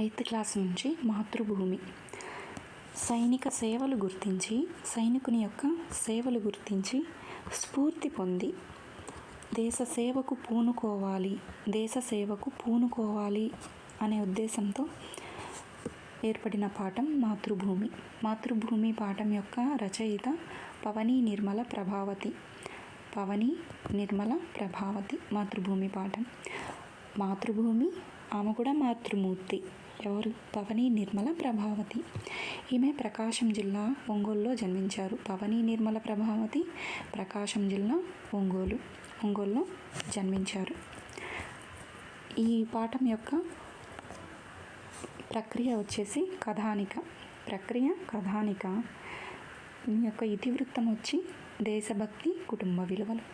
8th class నుంచి మాతృభూమి సైనికుని యొక్క సేవలు గుర్తించి స్ఫూర్తి పొంది దేశ సేవకు పూనుకోవాలి అనే ఉద్దేశంతో ఏర్పడిన పాఠం మాతృభూమి. మాతృభూమి పాఠం యొక్క రచయిత పవనీ నిర్మల ప్రభావతి. మాతృభూమి పాఠం. మాతృభూమి ఆమె కూడా మాతృమూర్తి. ఎవరు? పవనీ నిర్మల ప్రభావతి. ఈమె ప్రకాశం జిల్లా ఒంగోలులో జన్మించారు. పవనీ నిర్మల ప్రభావతి ప్రకాశం జిల్లా ఒంగోలులో జన్మించారు. ఈ పాఠం యొక్క ప్రక్రియ వచ్చేసి కథానిక. ఈ యొక్క ఇతివృత్తం వచ్చి దేశభక్తి, కుటుంబ విలువలు.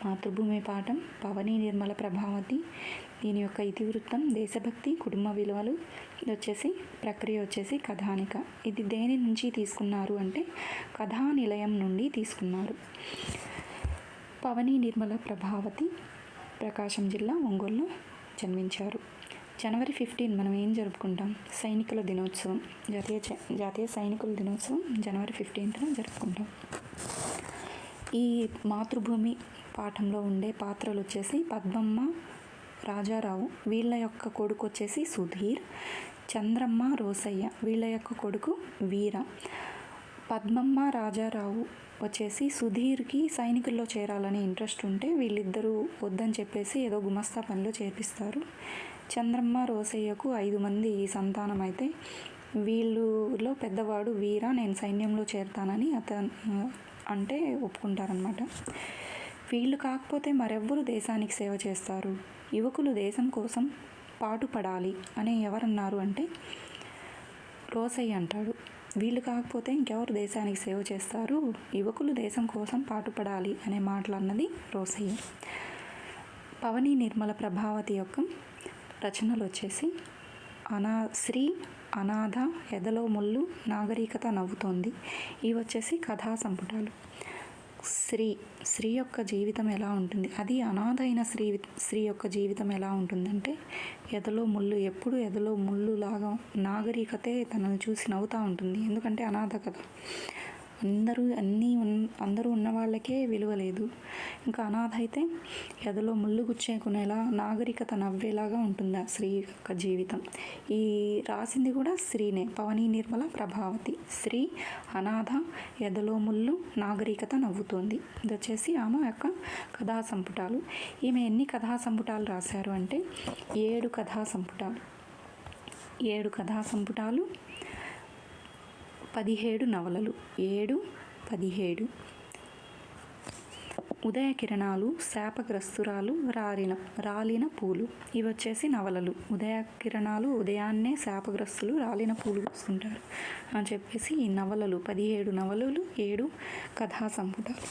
మాతృభూమి పాఠం పవనీ నిర్మల ప్రభావతి. దీని యొక్క ఇతివృత్తం దేశభక్తి, కుటుంబ విలువలు. ప్రక్రియ వచ్చేసి కథానిక. ఇది దేని నుంచి తీసుకున్నారు అంటే కథానిలయం నుండి తీసుకున్నారు. పవనీ నిర్మల ప్రభావతి ప్రకాశం జిల్లా ఒంగోలులో జన్మించారు. జనవరి 15 మనం ఏం జరుపుకుంటాం? సైనికుల దినోత్సవం. జాతీయ సైనికుల దినోత్సవం జనవరి 15న జరుపుకుంటాం. ఈ మాతృభూమి పాఠంలో ఉండే పాత్రలు వచ్చేసి పద్మమ్మ, రాజారావు వీళ్ళ యొక్క కొడుకు వచ్చేసి సుధీర్, చంద్రమ్మ, రోసయ్య వీళ్ళ యొక్క కొడుకు వీర. పద్మమ్మ, రాజారావు వచ్చేసి సుధీర్కి సైనికుల్లో చేరాలని ఇంట్రెస్ట్ ఉంటే వీళ్ళిద్దరూ వద్దని చెప్పేసి ఏదో గుమస్తా పనిలో చేర్పిస్తారు. చంద్రమ్మ, రోసయ్యకు 5 మంది సంతానం అయితే వీళ్ళలో పెద్దవాడు వీర నేను సైన్యంలో చేరతానని అంటే ఒప్పుకుంటారనమాట. వీళ్ళు కాకపోతే మరెవ్వరు దేశానికి సేవ చేస్తారు? యువకులు దేశం కోసం పాటుపడాలి అని ఎవరన్నారు అంటే రోసయ్య అంటాడు. వీళ్ళు కాకపోతే ఇంకెవరు దేశానికి సేవ చేస్తారు? యువకులు దేశం కోసం పాటుపడాలి అనే మాటలు అన్నది రోసయ్య. పవనీ నిర్మల ప్రభావతి యొక్క రచనలు వచ్చేసి శ్రీ, అనాథ, ఎదలో ముళ్ళు, నాగరికత నవ్వుతోంది. ఇవి వచ్చేసి కథా సంపుటాలు. స్త్రీ యొక్క జీవితం ఎలా ఉంటుంది, అది అనాథ అయిన స్త్రీ యొక్క జీవితం ఎలా ఉంటుందంటే ఎప్పుడు ఎదలో ముళ్ళు లాగా నాగరికతే తనను చూసి నవ్వుతూ ఉంటుంది. ఎందుకంటే అనాథ కదా, అందరూ ఉన్న వాళ్ళకే విలువ లేదు. ఇంకా అనాథ అయితే ఎదలో ముళ్ళు గుచ్చేకునేలా నాగరికత నవ్వేలాగా ఉంటుంది ఆ స్త్రీ యొక్క జీవితం. ఈ రాసింది కూడా స్త్రీనే, పవనీ నిర్మల ప్రభావతి. స్త్రీ, అనాథ, ఎదలో ముళ్ళు, నాగరికత నవ్వుతోంది. ఇది వచ్చేసి ఆమె యొక్క కథా సంపుటాలు. ఈమె ఎన్ని కథా సంపుటాలు రాశారు అంటే 7 కథా సంపుటాలు. 7 కథా సంపుటాలు, 17 నవలలు. 7, 17. ఉదయ కిరణాలు, శాపగ్రస్తురాలు, రాలిన పూలు. ఇవి వచ్చేసి నవలలు. ఉదయ కిరణాలు, ఉదయాన్నే శాపగ్రస్తులు రాలిన పూలు పూసుకుంటారు అని చెప్పేసి ఈ నవలలు 17 నవలలు, 7 కథా సంపుటాలు.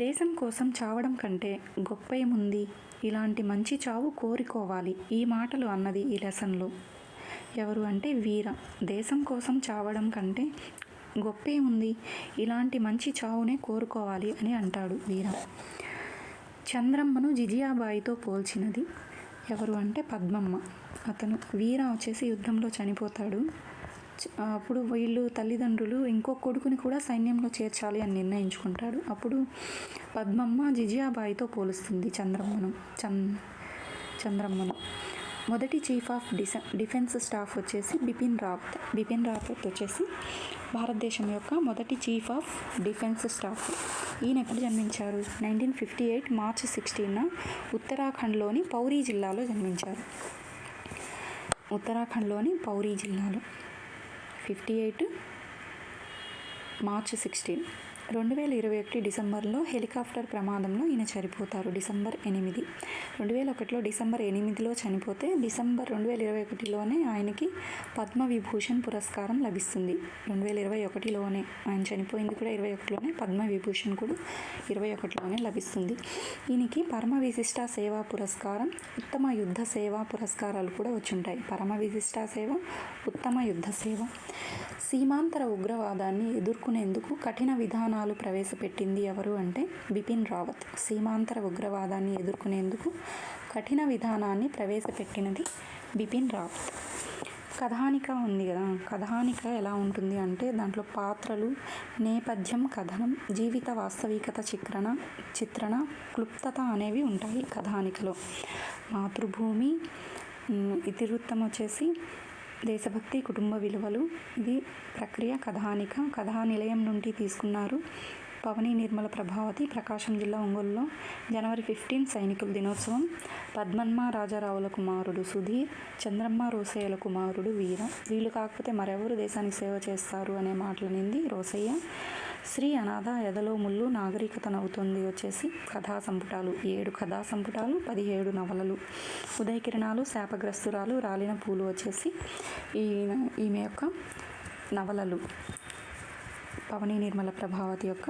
దేశం కోసం చావడం కంటే గొప్ప ఏముంది, ఇలాంటి మంచి చావు కోరుకోవాలి. ఈ మాటలు అన్నది ఈ లెసన్లో ఎవరు అంటే వీర. దేశం కోసం చావడం కంటే గొప్పే ఉంది, ఇలాంటి మంచి చావునే కోరుకోవాలి అని అంటాడు వీర. చంద్రమ్మను జిజియాబాయితో పోల్చినది ఎవరు అంటే పద్మమ్మ. వీర వచ్చేసి యుద్ధంలో చనిపోతాడు. అప్పుడు వీళ్ళు తల్లిదండ్రులు ఇంకో కొడుకుని కూడా సైన్యంలో చేర్చాలి అని నిర్ణయించుకుంటాడు. అప్పుడు పద్మమ్మ జిజియాబాయితో పోలుస్తుంది చంద్రమ్మను. మొదటి చీఫ్ ఆఫ్ డిఫెన్స్ స్టాఫ్ వచ్చేసి బిపిన్ రావత్ వచ్చేసి భారతదేశం యొక్క మొదటి చీఫ్ ఆఫ్ డిఫెన్స్ స్టాఫ్. ఈయన ఎప్పుడు జన్మించారు? 1958 మార్చి 16న ఉత్తరాఖండ్లోని పౌరీ జిల్లాలో జన్మించారు. 58 మార్చి 16. 2021 డిసెంబర్లో హెలికాప్టర్ ప్రమాదంలో ఈయన చనిపోతారు. డిసెంబర్ 8. 2001లో డిసెంబర్ 8లో చనిపోతే డిసెంబర్ 2021లోనే ఆయనకి పద్మవిభూషణ్ పురస్కారం లభిస్తుంది. 2021లోనే ఆయన చనిపోయింది కూడా 21లోనే. పద్మవిభూషణ్ కూడా 21లోనే లభిస్తుంది. ఈయనకి పరమ విశిష్ట సేవా పురస్కారం, ఉత్తమ యుద్ధ సేవా పురస్కారాలు కూడా వచ్చుంటాయి. పరమ విశిష్ట సేవ, ఉత్తమ యుద్ధ సేవ. సీమాంతర ఉగ్రవాదాన్ని ఎదుర్కొనేందుకు కఠిన విధానాలు ప్రవేశపెట్టింది ఎవరు అంటే బిపిన్ రావత్. సీమాంతర ఉగ్రవాదాన్ని ఎదుర్కొనేందుకు కఠిన విధానాన్ని ప్రవేశపెట్టినది బిపిన్ రావత్. కథానిక ఉంది కదా, కథానిక ఎలా ఉంటుంది అంటే దాంట్లో పాత్రలు, నేపథ్యం, కథనం, జీవిత వాస్తవికత చిత్రణ క్లుప్తత అనేవి ఉంటాయి కథానికలో. మాతృభూమి ఇతివృత్తం వచ్చేసి దేశభక్తి, కుటుంబ విలువలు. ఇది ప్రక్రియ కథానిక. కథానిలయం నుండి తీసుకున్నారు. పవని నిర్మల ప్రభావతి, ప్రకాశం జిల్లా, ఒంగోలులో జనవరి 15 సైనికుల దినోత్సవం. పద్మమ్మ రాజారావుల కుమారుడు సుధీర్, చంద్రమ్మ రోసయ్యల కుమారుడు వీర. వీళ్ళు కాకపోతే మరెవరు దేశానికి సేవ చేస్తారు అనే మాటలనింది రోసయ్య. శ్రీ అనాథ, ఎదలో ముళ్ళు, నాగరికత నవ్వుతుంది వచ్చేసి కథా సంపుటాలు. 7 కథా సంపుటాలు, 17 నవలలు. ఉదయకిరణాలు, శాపగ్రస్తురాలు, రాలిన పూలు వచ్చేసి ఈమె యొక్క నవలలు. పవని నిర్మల ప్రభావతి యొక్క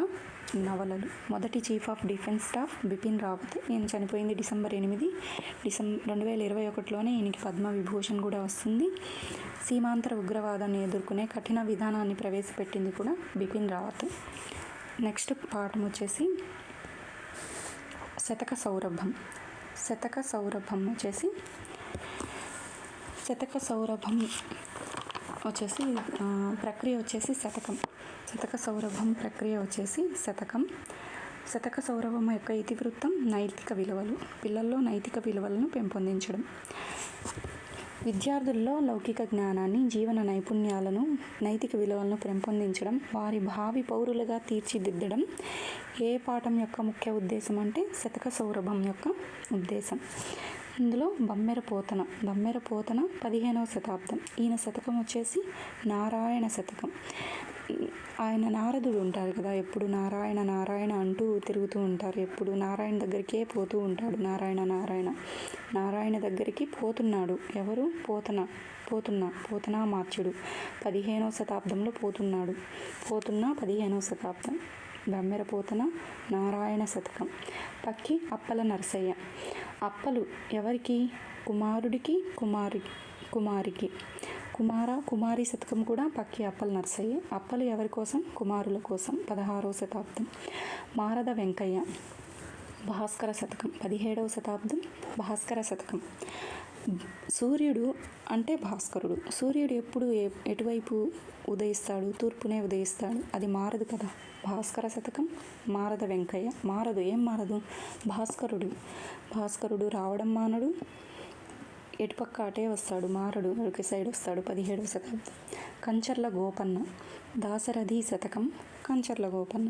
నవలలు. మొదటి chief of defence staff Bipin Rawat. ఈయన చనిపోయింది డిసెంబర్ 8, 2021లోనే. ఈయనకి పద్మవిభూషణ్ కూడా వస్తుంది. సీమాంతర ఉగ్రవాదాన్ని ఎదుర్కొనే కఠిన విధానాన్ని ప్రవేశపెట్టింది కూడా బిపిన్ రావత్. నెక్స్ట్ పాఠం వచ్చేసి శతక సౌరభం. శతక సౌరభం వచ్చేసి ప్రక్రియ వచ్చేసి శతకం. శతక సౌరభం ప్రక్రియ వచ్చేసి శతకం. శతక సౌరభం యొక్క ఇతివృత్తం నైతిక విలువలు. పిల్లల్లో నైతిక విలువలను పెంపొందించడం, విద్యార్థుల్లో లౌకిక జ్ఞానాన్ని, జీవన నైపుణ్యాలను, నైతిక విలువలను పెంపొందించడం, వారి భావి పౌరులుగా తీర్చిదిద్దడం ఏ పాఠం యొక్క ముఖ్య ఉద్దేశం అంటే శతక సౌరభం యొక్క ఉద్దేశం. ఇందులో బమ్మెర పోతన 15వ శతాబ్దం. ఈయన శతకం వచ్చేసి నారాయణ శతకం. ఆయన నారదుడు ఉంటారు కదా, ఎప్పుడు నారాయణ నారాయణ అంటూ తిరుగుతూ ఉంటారు. ఎప్పుడు నారాయణ దగ్గరికే పోతూ ఉంటాడు. నారాయణ దగ్గరికి పోతున్నాడు. ఎవరు? పోతనామాత్యుడు 15వ శతాబ్దంలో పోతున్నాడు. 15వ శతాబ్దం. బమ్మెర పోతన నారాయణ శతకం. పక్కి అప్పల నరసయ్య. అప్పలు ఎవరికి? కుమారుడికి, కుమారికి. కుమారి శతకం కూడా పక్కి అప్పల నరసయ్య. అప్పలు ఎవరి కోసం? కుమారుల కోసం. 16వ శతాబ్దం. మారద వెంకయ్య. భాస్కర శతకం. 17వ శతాబ్దం. భాస్కర శతకం. సూర్యుడు అంటే భాస్కరుడు. సూర్యుడు ఎప్పుడు ఎటువైపు ఉదయిస్తాడు? తూర్పునే ఉదయిస్తాడు. అది మారదు కదా. భాస్కర శతకం. మారద వెంకయ్య. మారదు. ఏం మారదు? భాస్కరుడు రావడం మానడు, ఎటుపక్క అటే వస్తాడు. మారడు, ఒక సైడ్ వస్తాడు. 17వ శతాబ్దం. కంచర్ల గోపన్న. దాశరథి శతకం. కంచర్ల గోపన్న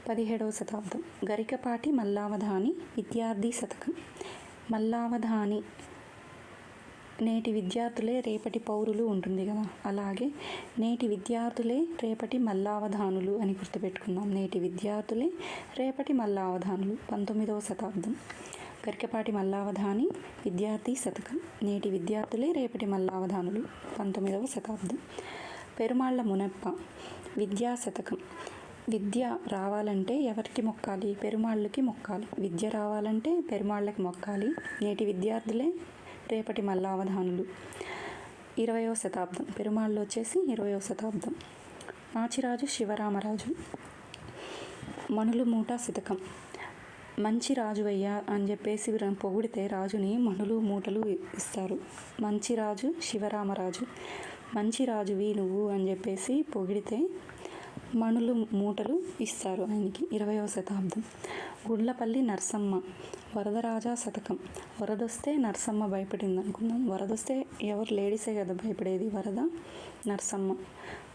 17వ శతాబ్దం. గరికపాటి మల్లావధాని విద్యార్థి శతకం. మల్లావధాని నేటి విద్యార్థులే రేపటి పౌరులు ఉంటుంది కదా, అలాగే నేటి విద్యార్థులే రేపటి మల్లావధానులు అని గుర్తుపెట్టుకుందాం. నేటి విద్యార్థులే రేపటి మల్లావధానులు. 19వ శతాబ్దం. గరికపాటి మల్లావధాని విద్యార్థి శతకం. నేటి విద్యార్థులే రేపటి మల్లావధానులు. 19వ శతాబ్దం. పెరుమాళ్ల మునప్ప విద్యా శతకం. విద్య రావాలంటే ఎవరికి మొక్కాలి? పెరుమాళ్ళకి మొక్కాలి. విద్య రావాలంటే పెరుమాళ్ళకి మొక్కాలి. నేటి విద్యార్థులే రేపటి మల్లావధానులు. 20వ శతాబ్దం. పెరుమాళ్ళు వచ్చేసి 20వ శతాబ్దం. మాచిరాజు శివరామరాజు. మనులు మూట శతకం. మంచి రాజువయ్యా అని చెప్పేసి పొగిడితే రాజుని మనులు మూటలు ఇస్తారు. మంచిరాజు శివరామరాజు. మంచి రాజువి నువ్వు అని చెప్పేసి పొగిడితే మణులు మూటలు ఇస్తారు ఆయనకి. 20వ శతాబ్దం. గుండ్లపల్లి నరసమ్మ. వరదరాజా శతకం. వరదొస్తే నరసమ్మ భయపడింది అనుకుందాం. వరదొస్తే ఎవరు? లేడీసే కదా భయపడేది. వరద, నరసమ్మ.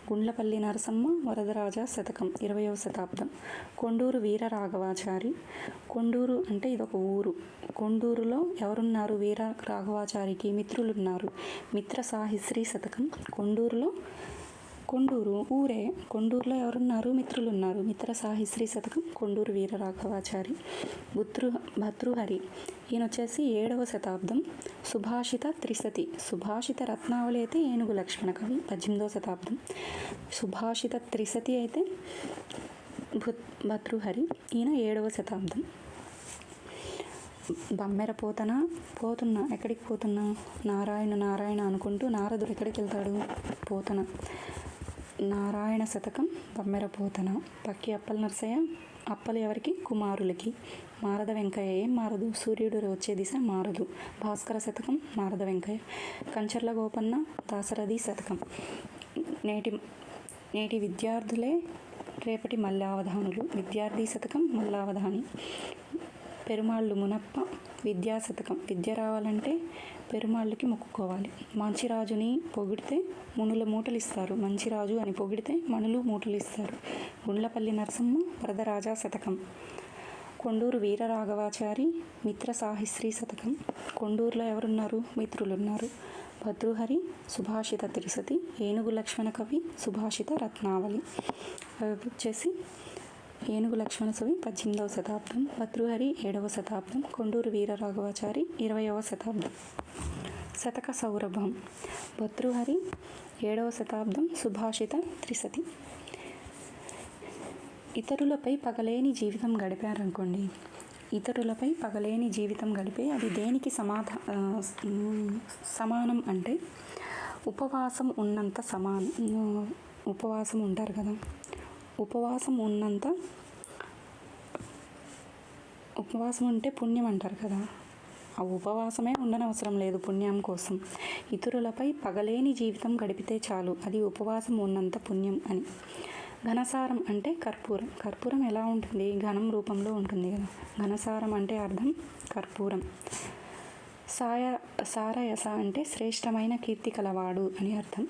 గుండ్లపల్లి నరసమ్మ వరదరాజా శతకం. 20వ శతాబ్దం. కొండూరు వీర రాఘవాచారి. కొండూరు అంటే ఇదొక ఊరు. కొండూరులో ఎవరున్నారు? వీర రాఘవాచారికి మిత్రులున్నారు. మిత్ర సాహిశ్రీ శతకం. కొండూరు ఊరే. కొండూరులో ఎవరున్నారు? మిత్రులున్నారు. మిత్ర సాహిశ్రీ శతకం. కొండూరు వీర రాఘవాచారి. భర్తృహరి. ఈయన వచ్చేసి 7వ శతాబ్దం. సుభాషిత త్రిశతి. సుభాషిత రత్నావళి అయితే ఏనుగు లక్ష్మణ కవి. 18వ శతాబ్దం. సుభాషిత త్రిశతి అయితే భర్తృహరి. ఈయన 7వ శతాబ్దం. బమ్మెర పోతున్నా. ఎక్కడికి పోతున్నా? నారాయణ అనుకుంటూ నారదుడు ఎక్కడికి వెళ్తాడు? పోతన. నారాయణ శతకం. బమ్మెర పోతన. పక్కి అప్పల నరసయ్య అప్పలు ఎవరికి? కుమారులకి. మారద వెంకయ్య ఏం మారదు? సూర్యుడు వచ్చే దిశ మారదు. భాస్కర శతకం మారద వెంకయ్య. కంచర్ల గోపన్న దాశరథి శతకం. నేటి విద్యార్థులే రేపటి మల్లావధానులు. విద్యార్థి శతకం మల్లావధాని. పెరుమాళ్ళు మునప్ప విద్యా శతకం. విద్య రావాలంటే పెరుమాళ్ళకి మొక్కుకోవాలి. మంచిరాజుని పొగిడితే మునుల మూటలిస్తారు. మంచిరాజు అని పొగిడితే మనులు మూటలిస్తారు. గుండ్లపల్లి నరసమ్మ వరదరాజా శతకం. కొండూరు వీరరాఘవాచారి మిత్ర సాహిశ్రీ శతకం. కొండూరులో ఎవరున్నారు? మిత్రులున్నారు. భర్తృహరి సుభాషిత త్రిశతి. ఏనుగు లక్ష్మణ కవి సుభాషిత రత్నావళి. వచ్చేసి ఏనుగు లక్ష్మణ కవి 18వ శతాబ్దం, భర్తృహరి 7వ శతాబ్దం, కొండూరు వీరరాఘవాచారి 20వ శతాబ్దం. శతక సౌరభం. భర్తృహరి 7వ శతాబ్దం, సుభాషిత త్రిశతి. ఇతరులపై పగలేని జీవితం గడిపారనుకోండి, ఇతరులపై పగలేని జీవితం గడిపే అది దేనికి సమానం అంటే ఉపవాసం ఉన్నంత ఉపవాసం ఉంటారు కదా, ఉపవాసం ఉంటే పుణ్యం అంటారు కదా, ఆ ఉపవాసమే ఉండనవసరం లేదు పుణ్యం కోసం. ఇతరులపై పగలేని జీవితం గడిపితే చాలు, అది ఉపవాసం ఉన్నంత పుణ్యం అని. ఘనసారం అంటే కర్పూరం. కర్పూరం ఎలా ఉంటుంది? ఘనం రూపంలో ఉంటుంది కదా. ఘనసారం అంటే అర్థం కర్పూరం. సారయస అంటే శ్రేష్టమైన కీర్తి కలవాడు అని అర్థం.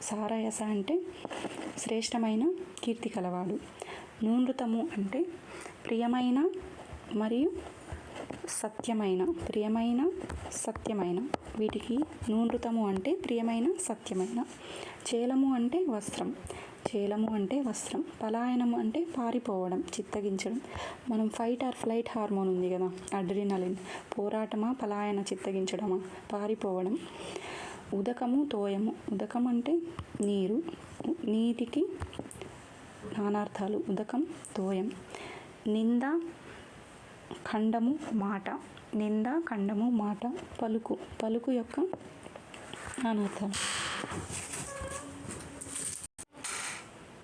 సారయస అంటే శ్రేష్టమైన కీర్తి కలవాడు. నూనృతము అంటే ప్రియమైన మరియు సత్యమైన. వీటికి నూనృతము అంటే ప్రియమైన, సత్యమైన. చేలము అంటే వస్త్రం. పలాయనము అంటే పారిపోవడం, చిత్తగించడం. మనం ఫైట్ ఆర్ ఫ్లైట్ హార్మోన్ ఉంది కదా, అడ్రినలిన్. పోరాటమా, పలాయన, చిత్తగించడమా, పారిపోవడం. ఉదకము, తోయము. ఉదకం అంటే నీరు, నీటికి నానార్థాలు. ఉదకం, తోయం. నింద, ఖండము, మాట. పలుకు యొక్క నానార్థాలు.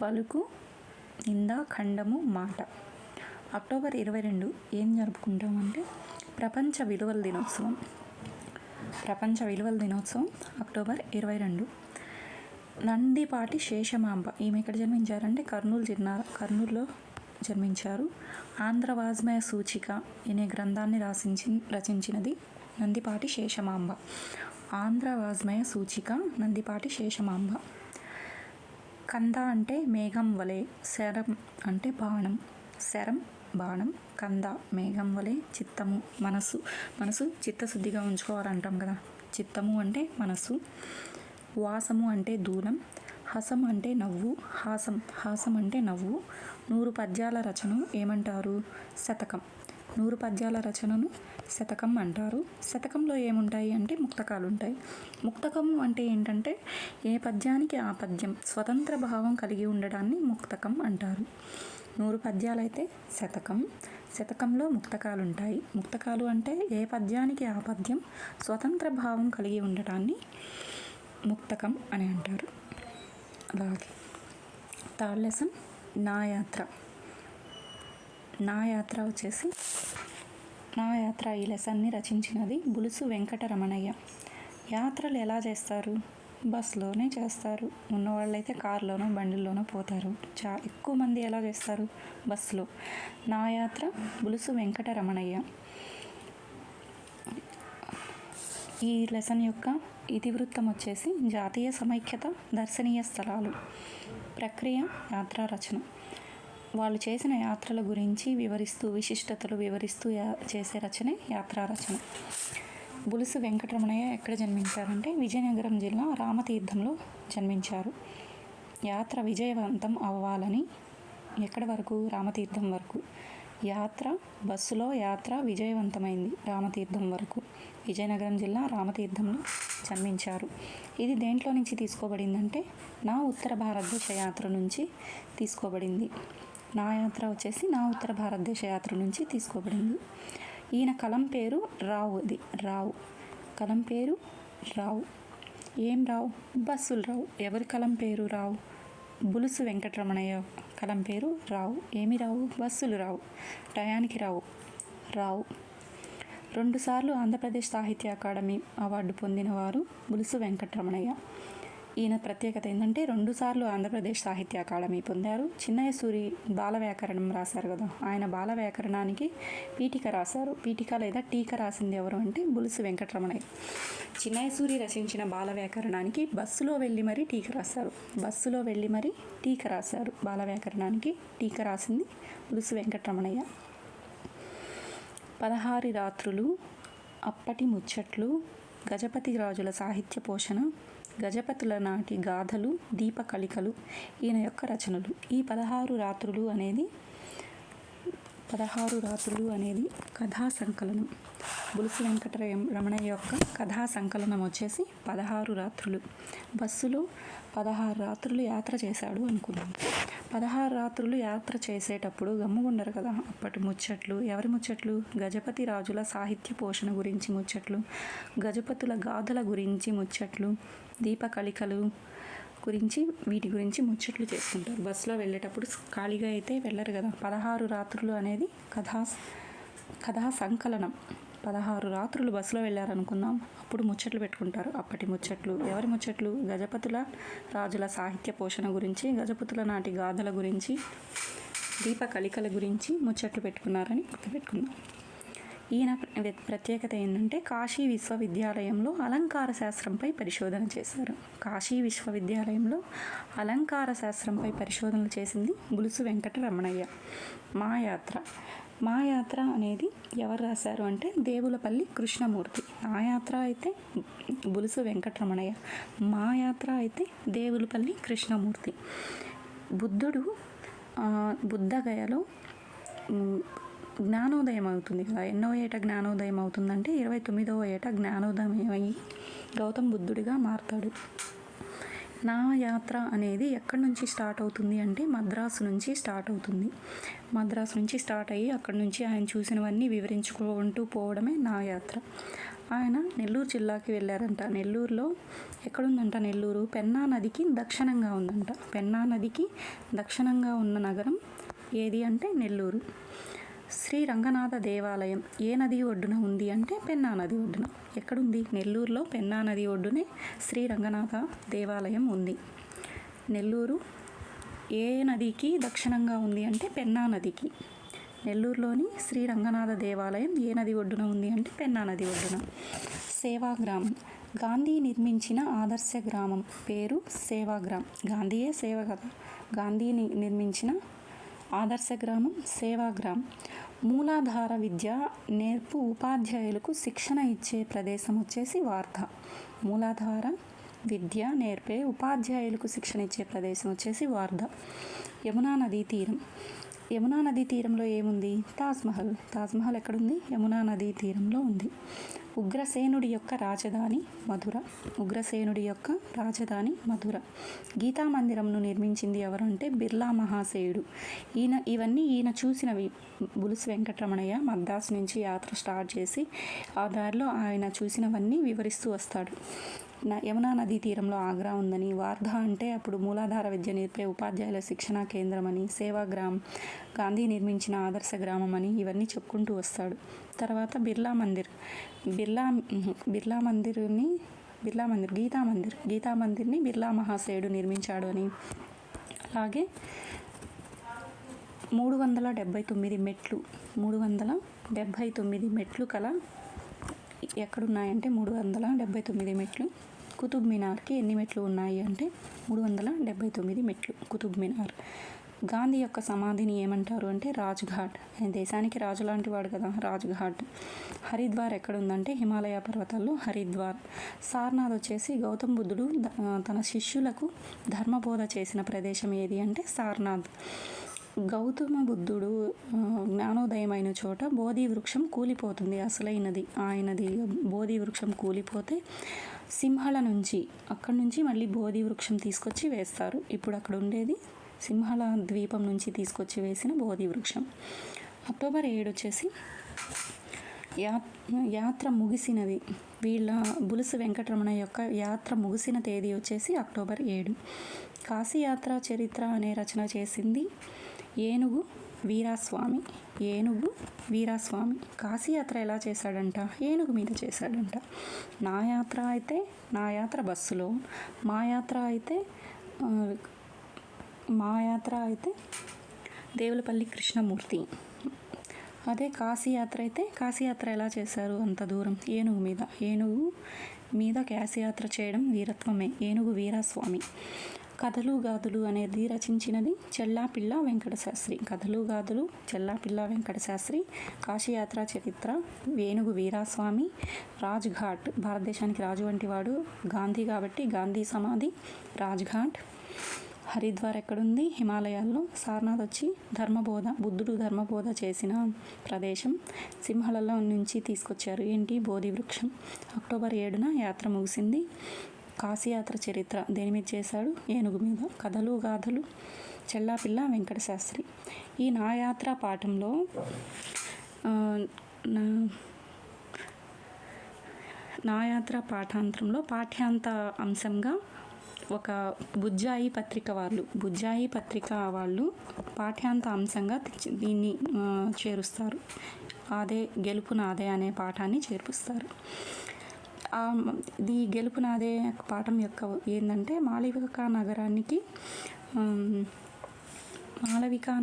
పలుకు, నింద, ఖండము, మాట. అక్టోబర్ 22 ఏం జరుపుకుంటామంటే ప్రపంచ విలువల దినోత్సవం అక్టోబర్ 22. నందిపాటి శేషమాంబ ఈమె ఎక్కడ జన్మించారంటే కర్నూలులో జన్మించారు. ఆంధ్ర వాజ్మయ సూచిక అనే గ్రంథాన్ని రచించినది నందిపాటి శేషమాంబ. ఆంధ్ర వాజ్మయ సూచిక నందిపాటి శేషమాంబ. కంద అంటే మేఘం వలె. శరం అంటే బాణం. కంద మేఘం వలె. చిత్తము మనసు చిత్తశుద్ధిగా ఉంచుకోవాలంటాం కదా. చిత్తము అంటే మనసు. వాసము అంటే దూరం. హసం అంటే నవ్వు. హాసం అంటే నవ్వు. 100 పద్యాల రచనను ఏమంటారు? శతకం. 100 పద్యాల రచనను శతకం అంటారు. శతకంలో ఏముంటాయి అంటే ముక్తకాలు ఉంటాయి. ముక్తకము అంటే ఏంటంటే ఏ పద్యానికి ఆ పద్యం స్వతంత్ర భావం కలిగి ఉండడాన్ని ముక్తకం అంటారు. 100 పద్యాలైతే శతకం. శతకంలో ముక్తకాలు ఉంటాయి. ముక్తకాలు అంటే ఏ పద్యానికి ఆ పద్యం స్వతంత్ర భావం కలిగి ఉండటాన్ని ముక్తకం అని అంటారు. అలాగే థర్డ్ లెసన్ నా యాత్ర ఈ లెసన్ని రచించినది బులుసు వెంకటరమణయ్య. యాత్రలు ఎలా చేస్తారు? బస్సులోనే చేస్తారు. ఉన్నవాళ్ళైతే కారులోనో బండిల్లోనో పోతారు. ఎక్కువ మంది ఎలా చేస్తారు? బస్సులో. నా యాత్ర బులుసు వెంకటరమణయ్య. ఈ లెసన్ యొక్క ఇతివృత్తం వచ్చేసి జాతీయ సమైక్యత, దర్శనీయ స్థలాలు, ప్రక్రియ, యాత్రా రచన. వాళ్ళు చేసిన యాత్రల గురించి విశిష్టతలు వివరిస్తూ చేసే రచనే యాత్రా రచన. బులుసు వెంకటరమణయ్య ఎక్కడ జన్మించారంటే విజయనగరం జిల్లా రామతీర్థంలో జన్మించారు. యాత్ర విజయవంతం అవ్వాలని ఎక్కడి వరకు? రామతీర్థం వరకు. బస్సులో యాత్ర విజయవంతమైంది రామతీర్థం వరకు. విజయనగరం జిల్లా రామతీర్థంలో జన్మించారు. ఇది దేంట్లో నుంచి తీసుకోబడిందంటే నా ఉత్తర భారతదేశ యాత్ర నుంచి తీసుకోబడింది. నా యాత్ర వచ్చేసి నా ఉత్తర భారతదేశ యాత్ర నుంచి తీసుకోబడింది. ఈయన కలం పేరు రావు. కలం పేరు రావు. ఏం రావు? బస్సులు రావు. ఎవరి కలం పేరు రావు? బులుసు వెంకటరమణయ్య కలం పేరు రావు. ఏమి రావు? బస్సులు రావు, టయానికి రావు. 2 సార్లు ఆంధ్రప్రదేశ్ సాహిత్య అకాడమీ అవార్డు పొందినవారు బులుసు వెంకటరమణయ్య. ఈయన ప్రత్యేకత ఏంటంటే 2 సార్లు ఆంధ్రప్రదేశ్ సాహిత్య అకాడమీ పొందారు. చిన్నయ్య సూరి బాల వ్యాకరణం రాశారు కదా, ఆయన బాల వ్యాకరణానికి పీఠిక రాశారు. పీఠిక లేదా టీక రాసింది ఎవరు అంటే బులుసు వెంకటరమణయ్య. చిన్నయ్య సూరి రచించిన బాల వ్యాకరణానికి బస్సులో వెళ్ళి మరీ టీక రాశారు. బాల వ్యాకరణానికి టీక రాసింది బులుసు వెంకటరమణయ్య. 16 రాత్రులు, అప్పటి ముచ్చట్లు, గజపతి రాజుల సాహిత్య పోషణ, గజపతుల నాటి గాథలు, దీపకళికలు ఈయన యొక్క రచనలు. ఈ 16 రాత్రులు అనేది కథా సంకలనం. బులుసు వెంకటరమణయ్య యొక్క కథా సంకలనం వచ్చేసి 16 రాత్రులు. బస్సులో 16 రాత్రులు యాత్ర చేశాడు అనుకున్నాం. 16 రాత్రులు యాత్ర చేసేటప్పుడు గమ్ముగుండరు కదా, అప్పటి ముచ్చట్లు. ఎవరి ముచ్చట్లు? గజపతి రాజుల సాహిత్య పోషణ గురించి ముచ్చట్లు, గజపతుల గాథల గురించి ముచ్చట్లు, దీపకళికలు గురించి, వీటి గురించి ముచ్చట్లు చేసుకుంటారు. బస్సులో వెళ్ళేటప్పుడు ఖాళీగా అయితే వెళ్ళరు కదా. 16 రాత్రులు అనేది కథా సంకలనం. 16 రాత్రులు బస్సులో వెళ్ళారనుకుందాం, అప్పుడు ముచ్చట్లు పెట్టుకుంటారు. అప్పటి ముచ్చట్లు. ఎవరి ముచ్చట్లు? గజపతుల రాజుల సాహిత్య పోషణ గురించి, గజపతుల నాటి గాథల గురించి, దీపకళికల గురించి ముచ్చట్లు పెట్టుకున్నారని గుర్తుపెట్టుకుందాం. ఈయన ప్రత్యేకత ఏంటంటే కాశీ విశ్వవిద్యాలయంలో అలంకార శాస్త్రంపై పరిశోధన చేశారు. కాశీ విశ్వవిద్యాలయంలో అలంకార శాస్త్రంపై పరిశోధనలు చేసింది బులుసు వెంకటరమణయ్య. మా యాత్ర అనేది ఎవరు రాశారు అంటే దేవులపల్లి కృష్ణమూర్తి. ఆ యాత్ర అయితే బులుసు వెంకటరమణయ్య, మా యాత్ర అయితే దేవులపల్లి కృష్ణమూర్తి. బుద్ధుడు బుద్ధగయలో జ్ఞానోదయం అవుతుంది కదా. ఎన్నో ఏట జ్ఞానోదయం అవుతుందంటే 29వ ఏట జ్ఞానోదయం అయ్యి గౌతమ బుద్ధుడిగా మారతాడు. నా యాత్ర అనేది ఎక్కడి నుంచి స్టార్ట్ అవుతుంది అంటే మద్రాసు నుంచి స్టార్ట్ అవుతుంది. మద్రాసు నుంచి స్టార్ట్ అయ్యి అక్కడి నుంచి ఆయన చూసినవన్నీ వివరించుకుంటూ పోవడమే నా యాత్ర. ఆయన నెల్లూరు జిల్లాకి వెళ్ళారంట. నెల్లూరులో ఎక్కడుందంట? నెల్లూరు పెన్నా నదికి దక్షిణంగా ఉందంట. పెన్నా నదికి దక్షిణంగా ఉన్న నగరం ఏది అంటే నెల్లూరు. శ్రీ రంగనాథ దేవాలయం ఏ నది ఒడ్డున ఉంది అంటే పెన్నా నది ఒడ్డున. ఎక్కడుంది? నెల్లూరులో పెన్నా నది ఒడ్డునే శ్రీ రంగనాథ దేవాలయం ఉంది. నెల్లూరు ఏ నదికి దక్షిణంగా ఉంది అంటే పెన్నా నదికి. నెల్లూరులోని శ్రీ రంగనాథ దేవాలయం ఏ నది ఒడ్డున ఉంది అంటే పెన్నా నది ఒడ్డున. సేవాగ్రామం. గాంధీ నిర్మించిన ఆదర్శ గ్రామం పేరు సేవాగ్రామం. గాంధీయే సేవ కదా. గాంధీని నిర్మించిన ఆదర్శ గ్రామం సేవాగ్రామం. మూలాధార విద్య నేర్పు ఉపాధ్యాయులకు శిక్షణ ఇచ్చే ప్రదేశం వచ్చేసి వార్ధ. మూలాధార విద్య నేర్పే ఉపాధ్యాయులకు శిక్షణ ఇచ్చే ప్రదేశం వచ్చేసి వార్ధ. యమునా నదీ తీరం. యమునా నదీ తీరంలో ఏముంది? తాజ్మహల్ ఎక్కడుంది? యమునా నదీ తీరంలో ఉంది. ఉగ్రసేనుడి యొక్క రాజధాని మధుర. గీతా మందిరంను నిర్మించింది ఎవరంటే బిర్లా మహాశయుడు. ఈయన చూసినవి. బులుసు వెంకటరమణయ్య మద్రాసు నుంచి యాత్ర స్టార్ట్ చేసి ఆ దారిలో ఆయన చూసినవన్నీ వివరిస్తూ వస్తాడు. యమునా నదీ తీరంలో ఆగ్రా ఉందని, వార్ధ అంటే అప్పుడు మూలాధార విద్య నేర్పే ఉపాధ్యాయుల శిక్షణా కేంద్రం అని, సేవాగ్రామం గాంధీ నిర్మించిన ఆదర్శ గ్రామం అని ఇవన్నీ చెప్పుకుంటూ వస్తాడు. తర్వాత బిర్లా మందిర్ గీతా మందిర్ని బిర్లా మహాశయుడు నిర్మించాడు అని, అలాగే 379 మెట్లు కల ఎక్కడున్నాయంటే 379 మెట్లు. కుతుబ్ మినార్కి ఎన్ని మెట్లు ఉన్నాయి అంటే 379 మెట్లు కుతుబ్ మినార్. గాంధీ యొక్క సమాధిని ఏమంటారు అంటే రాజ్ఘాట్. ఆయన దేశానికి రాజు లాంటి వాడు కదా, రాజ్ఘాట్. హరిద్వార్ ఎక్కడుందంటే హిమాలయ పర్వతాల్లో హరిద్వార్. సార్నాథ్ వచ్చేసి గౌతమ బుద్ధుడు తన శిష్యులకు ధర్మబోధ చేసిన ప్రదేశం ఏది అంటే సార్నాథ్. గౌతమ బుద్ధుడు జ్ఞానోదయమైన చోట బోధి వృక్షం కూలిపోతుంది. అసలైనది ఆయనది. బోధి వృక్షం కూలిపోతే సింహళ నుంచి అక్కడి నుంచి మళ్ళీ బోధి వృక్షం తీసుకొచ్చి వేస్తారు. ఇప్పుడు అక్కడ ఉండేది సింహళ ద్వీపం నుంచి తీసుకొచ్చి వేసిన బోధి వృక్షం. అక్టోబర్ 7 వచ్చేసి యాత్ర ముగిసినది. వీళ్ళ బులుసు వెంకటరమణ యొక్క యాత్ర ముగిసిన తేదీ వచ్చేసి అక్టోబర్ 7. కాశీయాత్ర చరిత్ర అనే రచన చేసింది ఏనుగు వీరాస్వామి. ఏనుగు వీరాస్వామి కాశీయాత్ర ఎలా చేశాడంట? ఏనుగు మీద చేశాడంట. నా యాత్ర బస్సులో, మా యాత్ర అయితే దేవులపల్లి కృష్ణమూర్తి. అదే కాశీయాత్ర ఎలా చేశారు అంత దూరం? ఏనుగు మీద కాశీయాత్ర చేయడం వీరత్వమే. ఏనుగు వీరాస్వామి. కథలు గాథలు అనేది రచించినది చెల్లాపిళ్ళ వెంకట శాస్త్రి. కాశీయాత్ర చరిత్ర ఏనుగు వీరాస్వామి. రాజ్ఘాట్ భారతదేశానికి రాజు వంటి వాడు, గాంధీ కాబట్టి గాంధీ సమాధి రాజ్ఘాట్. హరిద్వార్ ఎక్కడుంది? హిమాలయాల్లో. సారనాథ్ వచ్చి బుద్ధుడు ధర్మబోధ చేసిన ప్రదేశం. సింహళలో నుంచి తీసుకొచ్చారు ఏంటి? బోధి వృక్షం. అక్టోబర్ 7న యాత్ర ముగిసింది. కాశీయాత్ర చరిత్ర దేని మీద చేశాడు? ఏనుగు మీద. కథలు గాథలు చెల్లాపిళ్ళ వెంకట శాస్త్రి. ఈ నా యాత్ర పాఠంలో నా యాత్ర పాఠాంతరంలో పాఠ్యాంత అంశంగా ఒక బుజ్జాయి పత్రిక వాళ్ళు పాఠ్యాంత అంశంగా దీన్ని చేరుస్తారు. గెలుపు నాదే అనే పాఠాన్ని చేర్పిస్తారు. ఈ గెలుపు నాదే పాఠం యొక్క ఏంటంటే మాళవికా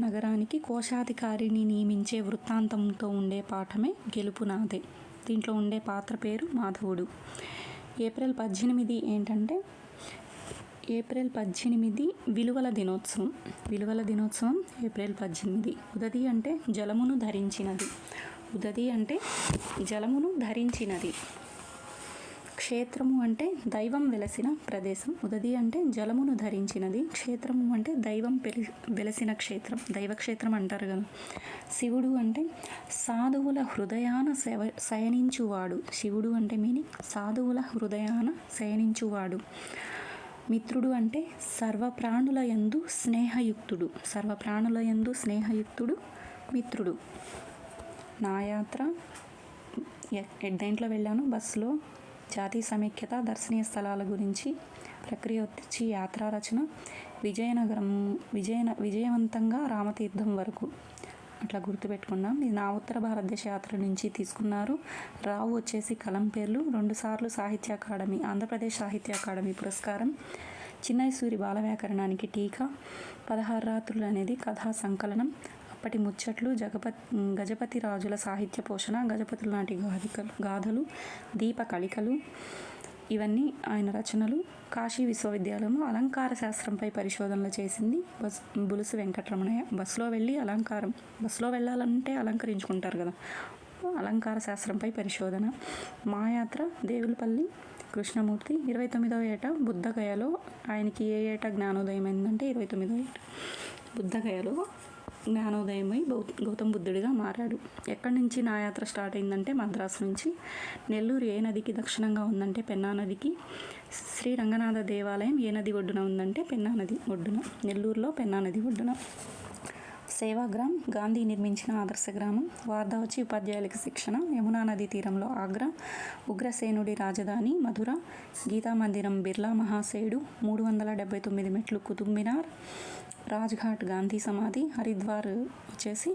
నగరానికి కోశాధికారిని నియమించే వృత్తాంతంతో ఉండే పాఠమే గెలుపు నాదే. దీంట్లో ఉండే పాత్ర పేరు మాధవుడు. ఏప్రిల్ 18 ఏంటంటే ఏప్రిల్ 18 విలువల దినోత్సవం. ఏప్రిల్ 18. ఉదది అంటే జలమును ధరించినది. క్షేత్రము అంటే దైవం వెలసిన ప్రదేశం. ఉదది అంటే జలమును ధరించినది. క్షేత్రము అంటే దైవం వెలసిన క్షేత్రం, దైవక్షేత్రం అంటారు కదా. శివుడు అంటే సాధువుల హృదయాన శయనించువాడు. శివుడు అంటే సాధువుల హృదయాన శయనించువాడు. మిత్రుడు అంటే సర్వప్రాణుల యందు స్నేహయుక్తుడు మిత్రుడు. నా యాత్ర దేంట్లో వెళ్ళాను? బస్సులో. జాతీయ సమైక్యత, దర్శనీయ స్థలాల గురించి, ప్రక్రియ వచ్చి యాత్రా రచన, విజయవంతంగా రామతీర్థం వరకు అట్లా గుర్తుపెట్టుకున్నాం. ఇది నా ఉత్తర భారతదేశ యాత్ర నుంచి తీసుకున్నారు. రావు వచ్చేసి కలం పేర్లు. 2 సార్లు సాహిత్య అకాడమీ, ఆంధ్రప్రదేశ్ సాహిత్య అకాడమీ పురస్కారం. చిన్నయ సూరి బాల వ్యాకరణానికి టీకా. 16 రాత్రులు అనేది కథా సంకలనం. అప్పటి ముచ్చట్లు, గజపతి రాజుల సాహిత్య పోషణ, గజపతుల నాటి గాథలు, దీప కళికలు, ఇవన్నీ ఆయన రచనలు. కాశీ విశ్వవిద్యాలయంలో అలంకార శాస్త్రంపై పరిశోధనలు చేసింది బులుసు వెంకటరమణయ్య. బస్సులో వెళ్ళాలంటే అలంకరించుకుంటారు కదా, అలంకార శాస్త్రంపై పరిశోధన. మా యాత్ర దేవులపల్లి కృష్ణమూర్తి. 29వ ఏట బుద్ధగయలో ఆయనకి ఏ ఏట జ్ఞానోదయం అయిందంటే 29వ ఏట బుద్ధగయలో జ్ఞానోదయమై గౌతమ బుద్ధుడిగా మారాడు. ఎక్కడి నుంచి నా యాత్ర స్టార్ట్ అయిందంటే మద్రాసు నుంచి. నెల్లూరు ఏ నదికి దక్షిణంగా ఉందంటే పెన్నా నదికి. శ్రీ రంగనాథ దేవాలయం ఏ నది ఒడ్డున ఉందంటే పెన్నా నది ఒడ్డున. నెల్లూరులో పెన్నా నది ఒడ్డున. సేవాగ్రామ్ గాంధీ నిర్మించిన ఆదర్శ గ్రామం. వార్ధా వచ్చి ఉపాధ్యాయులకి శిక్షణ. యమునా నదీ తీరంలో ఆగ్రా. ఉగ్రసేనుడి రాజధాని మధుర. గీతామందిరం బిర్లా మహాశయుడు. 379 మెట్లు కుతుబ్ మినార్. రాజ్ఘాట్ గాంధీ సమాధి. హరిద్వార్ వచ్చేసి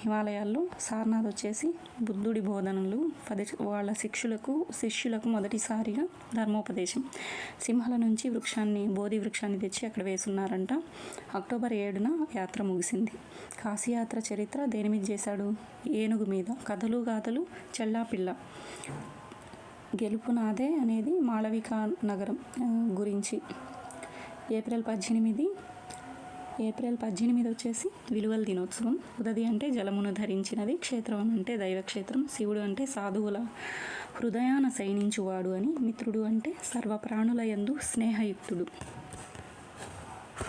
హిమాలయాల్లో. సారనాథ్ వచ్చేసి బుద్ధుడి బోధనలు వాళ్ళ శిష్యులకు మొదటిసారిగా ధర్మోపదేశం. సింహల నుంచి బోధి వృక్షాన్ని తెచ్చి అక్కడ వేసున్నారంట. అక్టోబర్ 7న యాత్ర ముగిసింది. కాశీయాత్ర చరిత్ర దేని మీద చేశాడు? ఏనుగు మీద. కథలు గాథలు చెల్లాపిళ్ళ. గెలుపు నాదే అనేది మాళవికా నగరం గురించి. ఏప్రిల్ 18 వచ్చేసి విలువల దినోత్సవం. ఉదది అంటే జలమును ధరించినది. క్షేత్రం అంటే దైవక్షేత్రం. శివుడు అంటే సాధువుల హృదయాన శయనించువాడు అని. మిత్రుడు అంటే సర్వప్రాణుల యందు స్నేహయుక్తుడు.